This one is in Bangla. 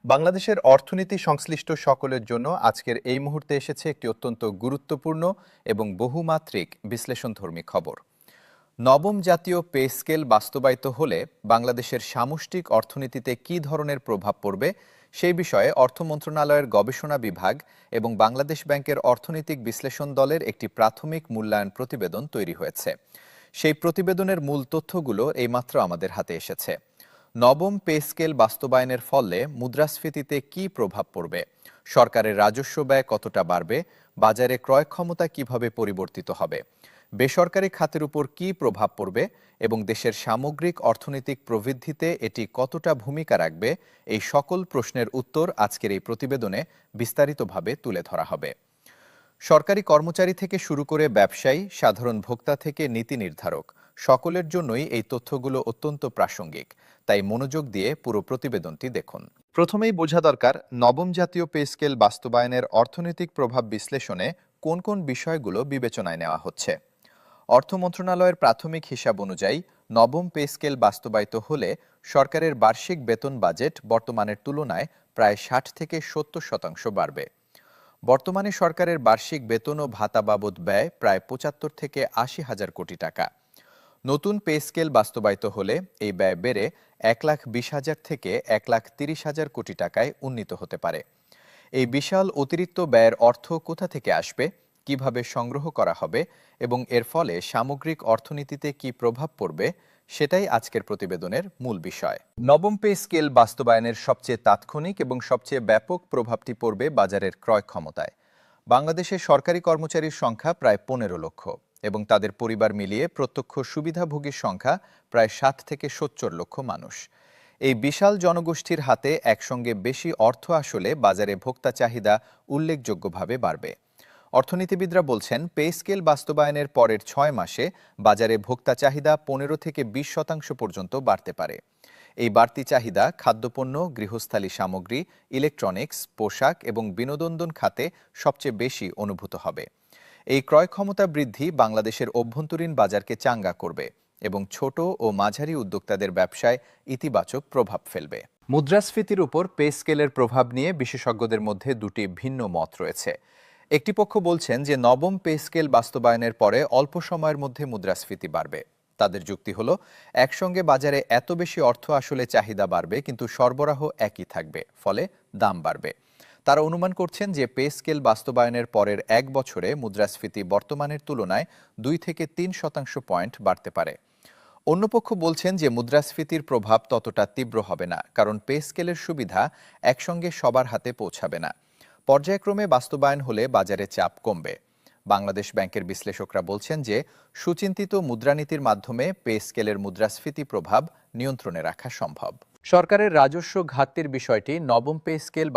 বাংলাদেশের অর্থনীতি সংশ্লিষ্ট সকলের জন্য আজকের এই মুহূর্তে এসেছে একটি অত্যন্ত গুরুত্বপূর্ণ এবং বহুমাত্রিক বিশ্লেষণধর্মী খবর। নবম জাতীয় পে স্কেল বাস্তবায়িত হলে বাংলাদেশের সামষ্টিক অর্থনীতিতে কী ধরনের প্রভাব পড়বে সেই বিষয়ে অর্থ মন্ত্রণালয়ের গবেষণা বিভাগ এবং বাংলাদেশ ব্যাংকের অর্থনৈতিক বিশ্লেষণ দলের একটি প্রাথমিক মূল্যায়ন প্রতিবেদন তৈরি হয়েছে। সেই প্রতিবেদনের মূল তথ্যগুলো এইমাত্র আমাদের হাতে এসেছে। নবম পে স্কেল বাস্তবায়নের ফলে মুদ্রাস্ফীতিতে কী প্রভাব পড়বে, সরকারের রাজস্ব ব্যয় কতটা বাড়বে, বাজারে ক্রয় ক্ষমতা কিভাবে পরিবর্তিত হবে, বেসরকারি খাতের উপর কী প্রভাব পড়বে এবং দেশের সামগ্রিক অর্থনৈতিক প্রবৃদ্ধিতে এটি কতটা ভূমিকা রাখবে, এই সকল প্রশ্নের উত্তর আজকের এই প্রতিবেদনে বিস্তারিতভাবে তুলে ধরা হবে। সরকারি কর্মচারী থেকে শুরু করে ব্যবসায়ী, সাধারণ ভোক্তা থেকে নীতি নির্ধারক সকলের জন্যই এই তথ্যগুলো অত্যন্ত প্রাসঙ্গিক। তাই মনোযোগ দিয়ে পুরো প্রতিবেদনটি দেখুন। প্রথমেই বোঝা দরকার, নবম জাতীয় পে স্কেল বাস্তবায়নের অর্থনৈতিক প্রভাব বিশ্লেষণে কোন কোন বিষয়গুলো বিবেচনায় নেওয়া হচ্ছে। অর্থ মন্ত্রণালয়ের প্রাথমিক হিসাব অনুযায়ী নবম পে স্কেল বাস্তবায়িত হলে সরকারের বার্ষিক বেতন বাজেট বর্তমানের তুলনায় প্রায় ৬০ থেকে ৭০% বাড়বে। বর্তমানে সরকারের বার্ষিক বেতন ও ভাতা বাবদ ব্যয় প্রায় ৭৫ থেকে ৮০ হাজার কোটি টাকা। নতুন পে স্কেল বাস্তবায়িত হলে এই ব্যয় বেড়ে ১,২০,০০০ থেকে ১,৩০,০০০ কোটি টাকায় উন্নীত হতে পারে। এই বিশাল অতিরিক্ত ব্যয়ের অর্থ কোথা থেকে আসবে, কিভাবে সংগ্রহ করা হবে এবং এর ফলে সামগ্রিক অর্থনীতিতে কি প্রভাব পড়বে, সেটাই আজকের প্রতিবেদনের মূল বিষয়। নবম পে স্কেল বাস্তবায়নের সবচেয়ে তাৎক্ষণিক এবং সবচেয়ে ব্যাপক প্রভাবটি পড়বে বাজারের ক্রয় ক্ষমতায়। বাংলাদেশের সরকারি কর্মচারীর সংখ্যা প্রায় ১৫ লক্ষ এবং তাদের পরিবার মিলিয়ে প্রত্যক্ষ সুবিধাভোগীর সংখ্যা প্রায় ৬০ থেকে ৭০ লক্ষ মানুষ। এই বিশাল জনগোষ্ঠীর হাতে একসঙ্গে বেশি অর্থ আসলে বাজারে ভোক্তা চাহিদা উল্লেখযোগ্যভাবে বাড়বে। অর্থনীতিবিদরা বলছেন, পে স্কেল বাস্তবায়নের পরের ৬ মাসে বাজারে ভোক্তা চাহিদা ১৫ থেকে ২০% পর্যন্ত বাড়তে পারে। এই বাড়তি চাহিদা খাদ্যপণ্য, গৃহস্থালী সামগ্রী, ইলেকট্রনিক্স, পোশাক এবং বিনোদন খাতে সবচেয়ে বেশি অনুভূত হবে। এই ক্রয় ক্ষমতা বৃদ্ধি বাংলাদেশের অভ্যন্তরীণ বাজারকে চাঙ্গা করবে এবং ছোট ও মাঝারি উদ্যোক্তাদের ব্যবসায় ইতিবাচক প্রভাব ফেলবে। মুদ্রাস্ফীতির উপর পে স্কেলের প্রভাব নিয়ে বিশেষজ্ঞদের মধ্যে দুটি ভিন্ন মত রয়েছে। একটি পক্ষ বলছেন যে নবম পে স্কেল বাস্তবায়নের পরে অল্প সময়ের মধ্যে মুদ্রাস্ফীতি বাড়বে। তাদের যুক্তি হলো, একসঙ্গে বাজারে এত বেশি অর্থ আসলে চাহিদা বাড়বে কিন্তু সরবরাহ একই থাকবে, ফলে দাম বাড়বে। তারা অনুমান করছেন যে পে স্কেল বাস্তবায়নের পরের ১ বছরে মুদ্রাস্ফীতি বর্তমানের তুলনায় ২ থেকে ৩% পয়েন্ট বাড়তে পারে। অন্য পক্ষ বলছেন যে মুদ্রাস্ফীতির প্রভাব ততটা তীব্র হবে না, কারণ পে স্কেলের সুবিধা একসঙ্গে সবার হাতে পৌঁছাবে না। পর্যায়ক্রমে বাস্তবায়ন হলে বাজারে চাপ কমবে। বাংলাদেশ ব্যাংকের বিশ্লেষকরা বলছেন যে সুচিন্তিত মুদ্রানীতির মাধ্যমে পে স্কেলের মুদ্রাস্ফীতি প্রভাব নিয়ন্ত্রণে রাখা সম্ভব। সরকারের রাজস্ব ঘাটতির বিষয়টি নবম পে স্কেল